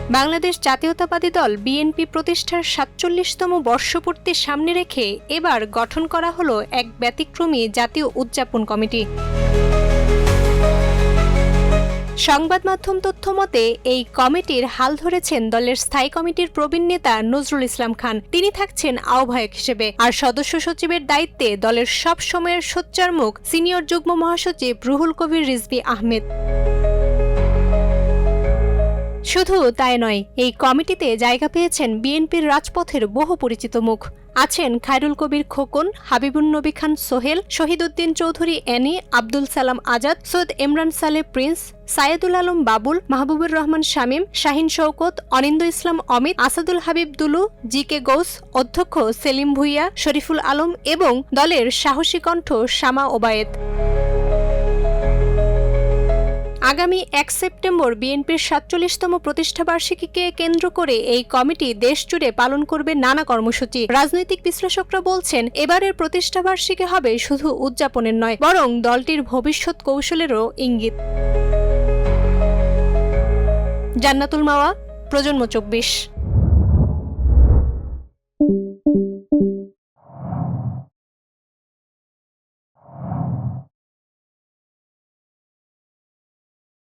বাংলাদেশ জাতীয়তাবাদী দল বিএনপি প্রতিষ্ঠার ৪৭তম বর্ষপূর্তি সামনে রেখে এবার গঠন করা হলো এক ব্যতিক্রমী জাতীয় উদযাপন কমিটি। সংবাদ মাধ্যম তথ্য মতে এই কমিটির হাল ধরেছেন দলের স্থায়ী কমিটির প্রবীণ নেতা নজরুল ইসলাম খান। তিনি থাকছেন আহ্বায়ক হিসেবে, আর সদস্য সচিবের দায়িত্বে দলের সব সময়ের সোচ্চার মুখ সিনিয়র যুগ্ম মহাসচিব রুহুল কবির রিজভী আহমেদ। শুধু তাই নয়, এই কমিটিতে জায়গা পেয়েছেন বিএনপির রাজপথের বহু পরিচিত মুখ। আছেন খায়রুল কবির খোকন, হাবিবুন নবী খান সোহেল, শহীদউদ্দিন চৌধুরী অ্যানি, আব্দুল সালাম আজাদ, সৈয়দ ইমরান সালেহ প্রিন্স, সাইয়েদুল আলম বাবুল, মাহবুবুর রহমান শামীম, শাহিন শওকত, অনিন্দ ইসলাম অমিত, আসাদুল হাবিব দুলু, জি.কে. গৌস, অধ্যক্ষ সেলিম ভুইয়া, শরীফুল আলম এবং দলের সাহসী কণ্ঠ শামা ওবায়েদ। আগামী ১ সেপ্টেম্বর বিএনপির ৪৭তম প্রতিষ্ঠাবার্ষিকীকে কেন্দ্র করে এই কমিটি দেশজুড়ে পালন করবে নানা কর্মসূচি। রাজনৈতিক বিশ্লেষকরা বলছেন, এবারের প্রতিষ্ঠাবার্ষিকী হবে শুধু উদযাপনের নয়, বরং দলটির ভবিষ্যৎ কৌশলেরও ইঙ্গিত। জান্নাতুল মাওয়া, প্রজন্ম ২৪।